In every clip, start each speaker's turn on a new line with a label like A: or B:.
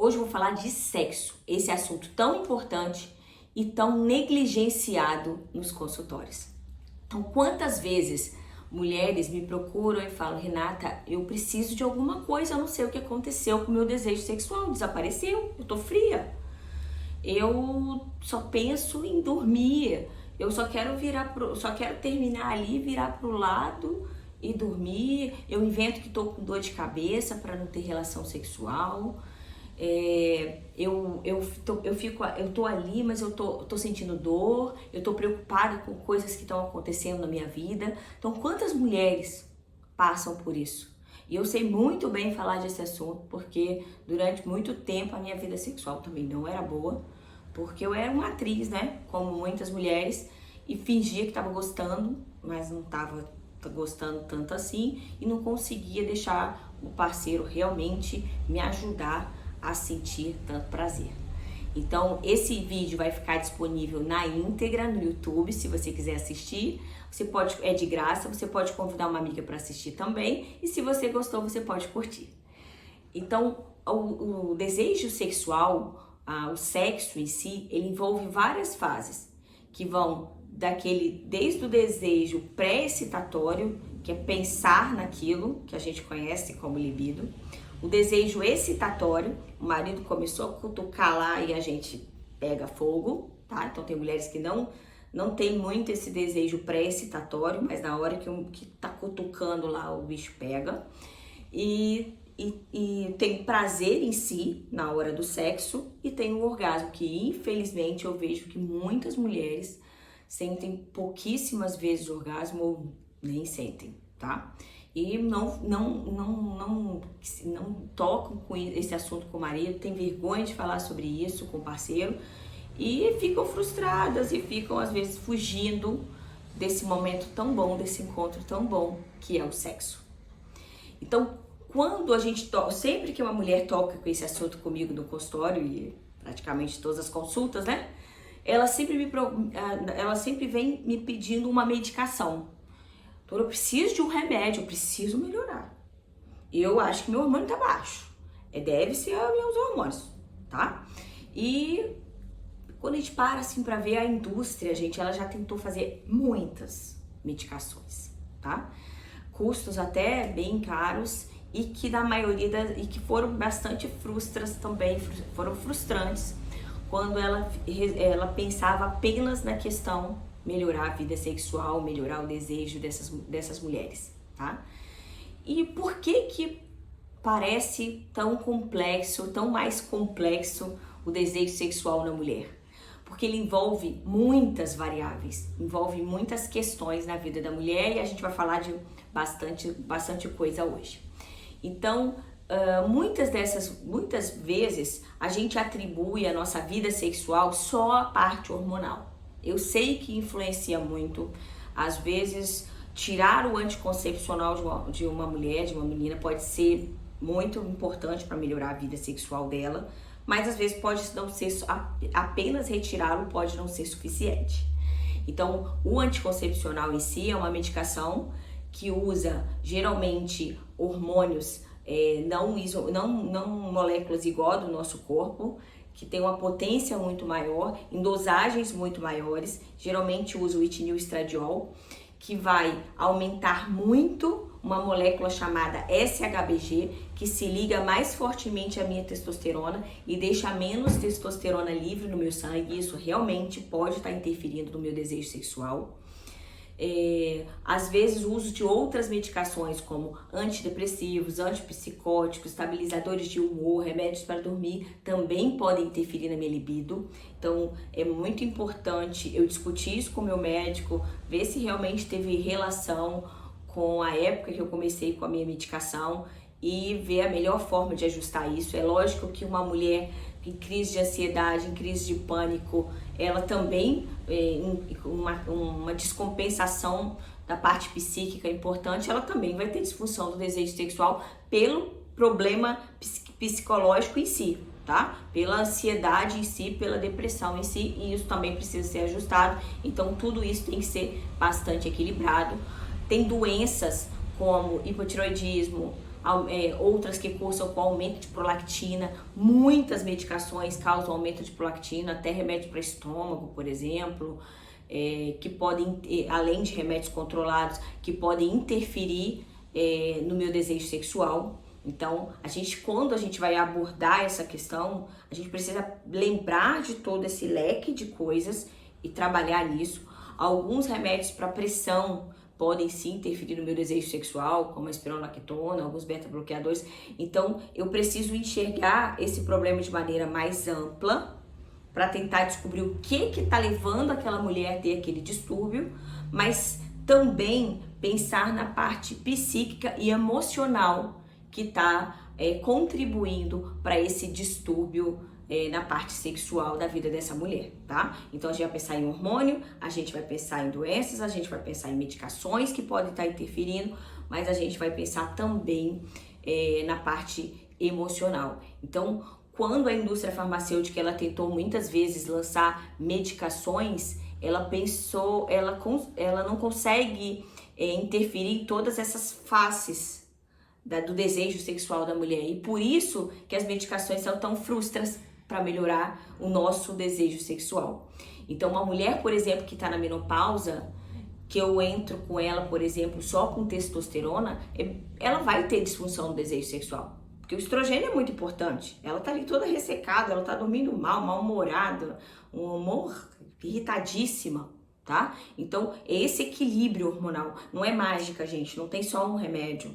A: Hoje eu vou falar de sexo, esse assunto tão importante e tão negligenciado nos consultórios. Então, quantas vezes mulheres me procuram e falam: Renata, eu preciso de alguma coisa, eu não sei o que aconteceu com o meu desejo sexual, desapareceu, eu tô fria, eu só penso em dormir, eu só quero terminar ali, virar pro lado e dormir, eu invento que tô com dor de cabeça para não ter relação sexual. Eu tô ali, mas eu tô sentindo dor, eu tô preocupada com coisas que estão acontecendo na minha vida. Então, quantas mulheres passam por isso? E eu sei muito bem falar desse assunto, porque durante muito tempo a minha vida sexual também não era boa, porque eu era uma atriz, né? Como muitas mulheres, e fingia que tava gostando, mas não tava gostando tanto assim, e não conseguia deixar o parceiro realmente me ajudar a sentir tanto prazer. Então, esse vídeo vai ficar disponível na íntegra no YouTube, se você quiser assistir. É de graça, você pode convidar uma amiga para assistir também, e se você gostou, você pode curtir. Então, o desejo sexual, o sexo em si, ele envolve várias fases, que vão desde o desejo pré-excitatório, que é pensar naquilo, que a gente conhece como libido. O desejo excitatório, o marido começou a cutucar lá e a gente pega fogo, tá? Então tem mulheres que não tem muito esse desejo pré-excitatório, mas na hora que tá cutucando lá o bicho pega. E tem prazer em si na hora do sexo e tem o orgasmo, que infelizmente eu vejo que muitas mulheres sentem pouquíssimas vezes orgasmo ou nem sentem, tá? E não tocam com esse assunto com o marido, tem vergonha de falar sobre isso com o parceiro e ficam frustradas e ficam às vezes fugindo desse momento tão bom, desse encontro tão bom que é o sexo. Então, quando a gente sempre que uma mulher toca com esse assunto comigo no consultório e praticamente todas as consultas, né? Ela sempre vem me pedindo uma medicação. Então, eu preciso de um remédio, eu preciso melhorar. Eu acho que meu hormônio tá baixo. Deve ser os meus hormônios, tá? E quando a gente para assim pra ver a indústria, ela já tentou fazer muitas medicações, tá? Custos até bem caros e que na maioria e que foram bastante foram frustrantes quando ela pensava apenas na questão melhorar a vida sexual, melhorar o desejo dessas mulheres, tá? E por que parece tão complexo, tão mais complexo o desejo sexual na mulher? Porque ele envolve muitas variáveis, envolve muitas questões na vida da mulher e a gente vai falar de bastante coisa hoje. Então, muitas vezes a gente atribui a nossa vida sexual só à parte hormonal. Eu sei que influencia muito, às vezes tirar o anticoncepcional de uma mulher, de uma menina, pode ser muito importante para melhorar a vida sexual dela, mas às vezes pode não ser, apenas retirá-lo pode não ser suficiente. Então, o anticoncepcional em si é uma medicação que usa geralmente hormônios, não moléculas igual do nosso corpo, que tem uma potência muito maior, em dosagens muito maiores. Geralmente usa o etililstradiol, que vai aumentar muito uma molécula chamada SHBG, que se liga mais fortemente à minha testosterona e deixa menos testosterona livre no meu sangue. Isso realmente pode estar interferindo no meu desejo sexual. Às vezes o uso de outras medicações como antidepressivos, antipsicóticos, estabilizadores de humor, remédios para dormir também podem interferir na minha libido. Então é muito importante eu discutir isso com o meu médico, ver se realmente teve relação com a época que eu comecei com a minha medicação e ver a melhor forma de ajustar isso. É lógico que uma mulher em crise de ansiedade, em crise de pânico, ela também, uma descompensação da parte psíquica importante, ela também vai ter disfunção do desejo sexual pelo problema psicológico em si, tá? Pela ansiedade em si, pela depressão em si, e isso também precisa ser ajustado. Então tudo isso tem que ser bastante equilibrado. Tem doenças como hipotiroidismo, outras que cursam com aumento de prolactina. Muitas medicações causam aumento de prolactina, até remédio para estômago, por exemplo, que podem, além de remédios controlados, que podem interferir no meu desejo sexual. Então, quando a gente vai abordar essa questão, a gente precisa lembrar de todo esse leque de coisas e trabalhar nisso. Alguns remédios para pressão podem sim interferir no meu desejo sexual, como a espironolactona, alguns beta-bloqueadores. Então, eu preciso enxergar esse problema de maneira mais ampla para tentar descobrir o que está levando aquela mulher a ter aquele distúrbio, mas também pensar na parte psíquica e emocional que está contribuindo para esse distúrbio na parte sexual da vida dessa mulher, tá? Então a gente vai pensar em hormônio, a gente vai pensar em doenças, a gente vai pensar em medicações que podem estar interferindo, mas a gente vai pensar também na parte emocional. Então, quando a indústria farmacêutica ela tentou muitas vezes lançar medicações, ela não consegue interferir em todas essas faces do desejo sexual da mulher. E por isso que as medicações são tão frustras para melhorar o nosso desejo sexual. Então, uma mulher, por exemplo, que está na menopausa, que eu entro com ela, por exemplo, só com testosterona, ela vai ter disfunção do desejo sexual. Porque o estrogênio é muito importante. Ela tá ali toda ressecada, ela tá dormindo mal-humorada, um humor irritadíssima, tá? Então, esse equilíbrio hormonal não é mágica, gente, não tem só um remédio.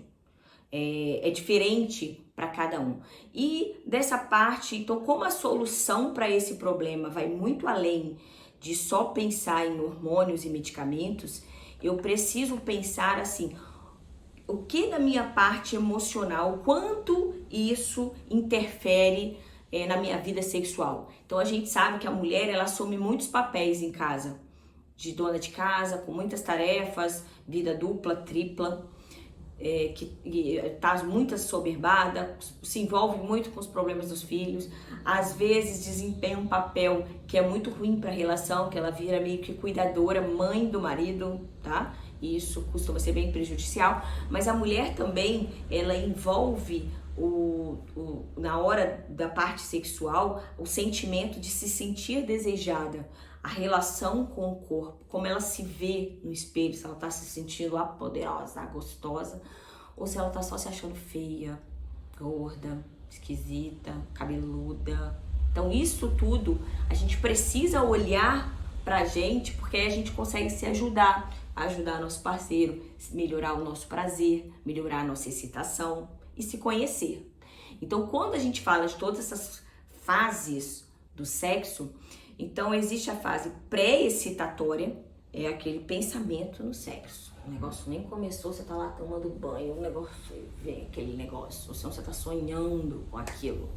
A: É diferente para cada um. E dessa parte, então, como a solução para esse problema vai muito além de só pensar em hormônios e medicamentos, eu preciso pensar assim, o que da minha parte emocional, quanto isso interfere na minha vida sexual. Então a gente sabe que a mulher ela assume muitos papéis em casa, de dona de casa, com muitas tarefas, vida dupla, tripla, que está muito assoberbada, se envolve muito com os problemas dos filhos, às vezes desempenha um papel que é muito ruim para a relação, que ela vira meio que cuidadora, mãe do marido, tá? E isso costuma ser bem prejudicial, mas a mulher também, ela envolve na hora da parte sexual, o sentimento de se sentir desejada, a relação com o corpo, como ela se vê no espelho, se ela tá se sentindo a poderosa, a gostosa, ou se ela tá só se achando feia, gorda, esquisita, cabeluda. Então isso tudo, a gente precisa olhar pra gente, porque aí a gente consegue se ajudar nosso parceiro, melhorar o nosso prazer, melhorar a nossa excitação e se conhecer. Então, quando a gente fala de todas essas fases do sexo, então existe a fase pré-excitatória, é aquele pensamento no sexo. O negócio nem começou, você tá lá tomando banho, o negócio vem aquele negócio, ou senão você tá sonhando com aquilo.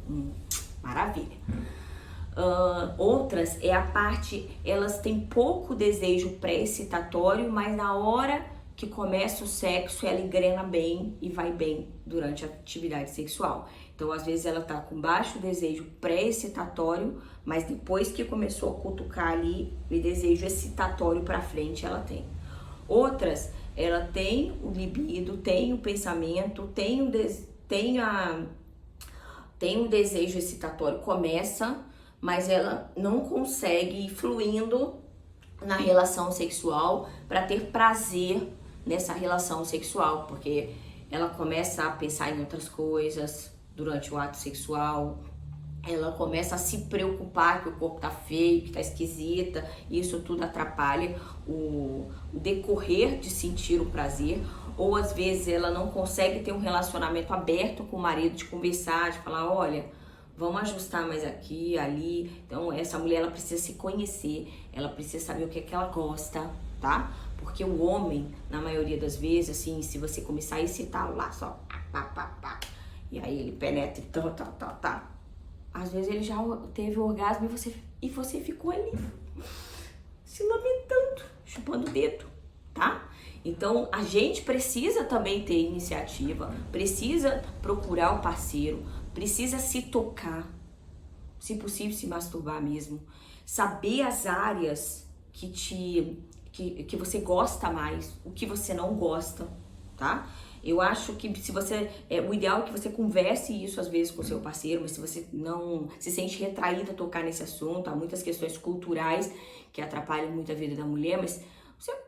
A: Maravilha. Outras é a parte, elas têm pouco desejo pré-excitatório, mas na hora que começa o sexo, ela engrena bem e vai bem durante a atividade sexual. Então, às vezes, ela tá com baixo desejo pré-excitatório, mas depois que começou a cutucar ali, o desejo excitatório pra frente, ela tem. Outras, ela tem o libido, tem o pensamento, tem o desejo excitatório, começa, mas ela não consegue ir fluindo na relação sexual para ter prazer nessa relação sexual, porque ela começa a pensar em outras coisas durante o ato sexual, ela começa a se preocupar que o corpo tá feio, que tá esquisita, e isso tudo atrapalha o decorrer de sentir o prazer, ou às vezes ela não consegue ter um relacionamento aberto com o marido, de conversar, de falar, olha, vamos ajustar mais aqui, ali. Então essa mulher ela precisa se conhecer, ela precisa saber o que é que ela gosta, tá? Porque o homem, na maioria das vezes, assim, se você começar a excitar lá só, e aí ele penetra e às vezes ele já teve o orgasmo e você ficou ali se lamentando, chupando o dedo, tá? Então a gente precisa também ter iniciativa, precisa procurar o parceiro, precisa se tocar, se possível se masturbar mesmo, saber as áreas que você gosta mais, o que você não gosta, tá? Eu acho que se você, o ideal é que você converse isso às vezes com o seu parceiro, mas se você não se sente retraída a tocar nesse assunto, há muitas questões culturais que atrapalham muito a vida da mulher, mas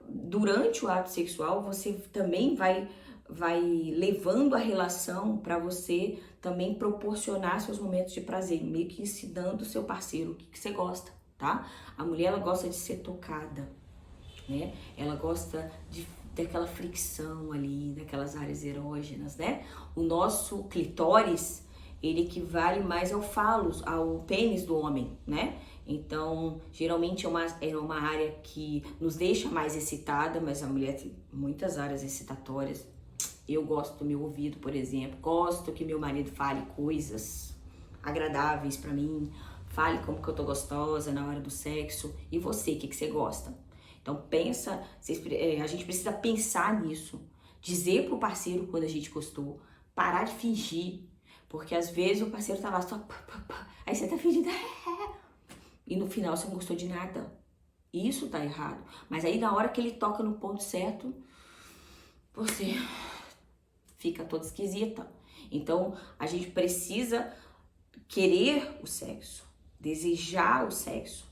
A: durante o ato sexual você também vai levando a relação para você também proporcionar seus momentos de prazer, meio que ensinando o seu parceiro o que você gosta, tá? A mulher, ela gosta de ser tocada, né? Ela gosta daquela fricção ali, daquelas áreas erógenas, né? O nosso clitóris, ele equivale mais ao falo, ao pênis do homem, né? Então, geralmente é uma área que nos deixa mais excitada, mas a mulher tem muitas áreas excitatórias. Eu gosto do meu ouvido, por exemplo, gosto que meu marido fale coisas agradáveis pra mim, fale como que eu tô gostosa na hora do sexo. E você, o que você gosta? Então pensa, a gente precisa pensar nisso, dizer pro parceiro quando a gente gostou, parar de fingir, porque às vezes o parceiro tá lá só, aí você tá fingindo, e no final você não gostou de nada. Isso tá errado. Mas aí na hora que ele toca no ponto certo, você fica toda esquisita. Então a gente precisa querer o sexo, desejar o sexo,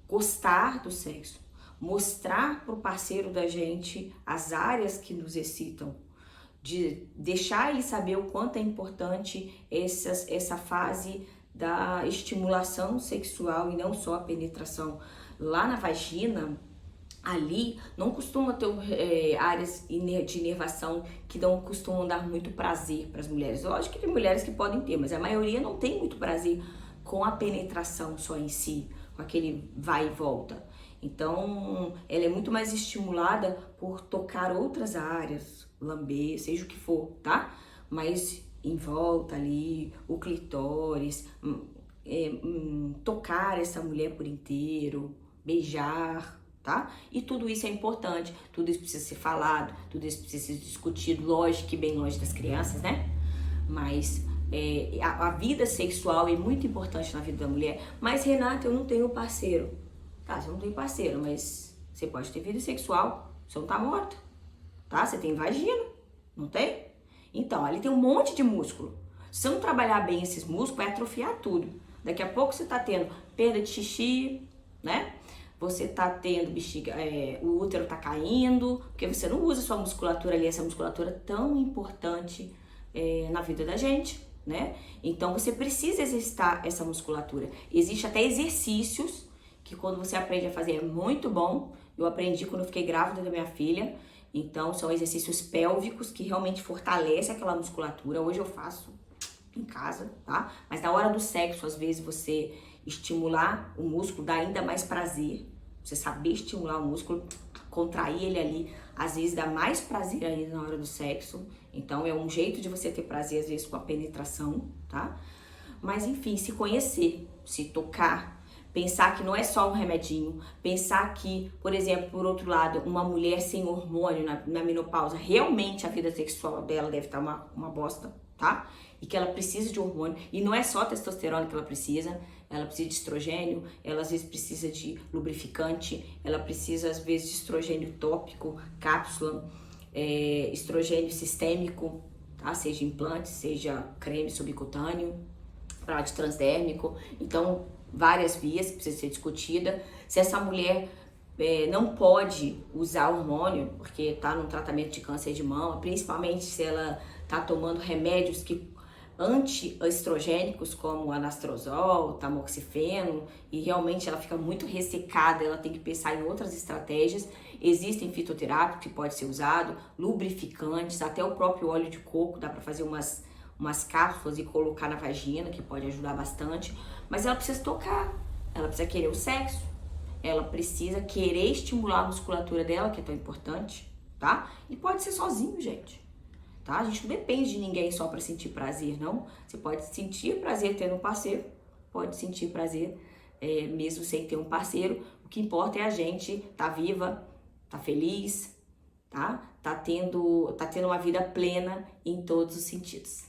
A: gostar do sexo, mostrar pro parceiro da gente as áreas que nos excitam, de deixar ele saber o quanto é importante essa fase da estimulação sexual e não só a penetração. Lá na vagina, ali não costuma ter áreas de inervação que não costumam dar muito prazer para as mulheres. Lógico que tem mulheres que podem ter, mas a maioria não tem muito prazer com a penetração só em si, com aquele vai e volta. Então, ela é muito mais estimulada por tocar outras áreas, lamber, seja o que for, tá? Mas em volta ali, o clitóris, tocar essa mulher por inteiro, beijar, tá? E tudo isso é importante, tudo isso precisa ser falado, tudo isso precisa ser discutido, lógico que bem longe das crianças, né? Mas a vida sexual é muito importante na vida da mulher. Mas, Renata, eu não tenho parceiro. Tá, você não tem parceiro, mas você pode ter vida sexual, você não tá morta, tá? Você tem vagina, não tem? Então, ali tem um monte de músculo. Se você não trabalhar bem esses músculos, vai atrofiar tudo. Daqui a pouco você tá tendo perda de xixi, né? Você tá tendo bexiga, o útero tá caindo, porque você não usa sua musculatura ali, essa musculatura tão importante na vida da gente, né? Então, você precisa exercitar essa musculatura. Existe até exercícios que quando você aprende a fazer é muito bom. Eu aprendi quando eu fiquei grávida da minha filha. Então, são exercícios pélvicos que realmente fortalecem aquela musculatura. Hoje eu faço em casa, tá? Mas na hora do sexo, às vezes, você estimular o músculo dá ainda mais prazer. Você saber estimular o músculo, contrair ele ali, às vezes dá mais prazer ainda na hora do sexo. Então, é um jeito de você ter prazer, às vezes, com a penetração, tá? Mas, enfim, se conhecer, se tocar, pensar que não é só um remedinho, pensar que, por exemplo, por outro lado, uma mulher sem hormônio na menopausa, realmente a vida sexual dela deve estar uma bosta, tá? E que ela precisa de hormônio, e não é só testosterona que ela precisa de estrogênio, ela às vezes precisa de lubrificante, ela precisa às vezes de estrogênio tópico, cápsula, estrogênio sistêmico, tá? Seja implante, seja creme subcutâneo, prático transdérmico. Então, várias vias que precisa ser discutida. Se essa mulher não pode usar hormônio, porque está num tratamento de câncer de mama, principalmente se ela está tomando remédios antiestrogênicos, como anastrozol, tamoxifeno, e realmente ela fica muito ressecada, ela tem que pensar em outras estratégias. Existem fitoterápicos que pode ser usado, lubrificantes, até o próprio óleo de coco, dá para fazer umas cápsulas e colocar na vagina, que pode ajudar bastante. Mas ela precisa tocar, ela precisa querer o sexo, ela precisa querer estimular a musculatura dela, que é tão importante, tá? E pode ser sozinho, gente, tá? A gente não depende de ninguém só para sentir prazer, não. Você pode sentir prazer tendo um parceiro, pode sentir prazer mesmo sem ter um parceiro. O que importa é a gente tá viva, tá feliz, tá? Tá tendo uma vida plena em todos os sentidos.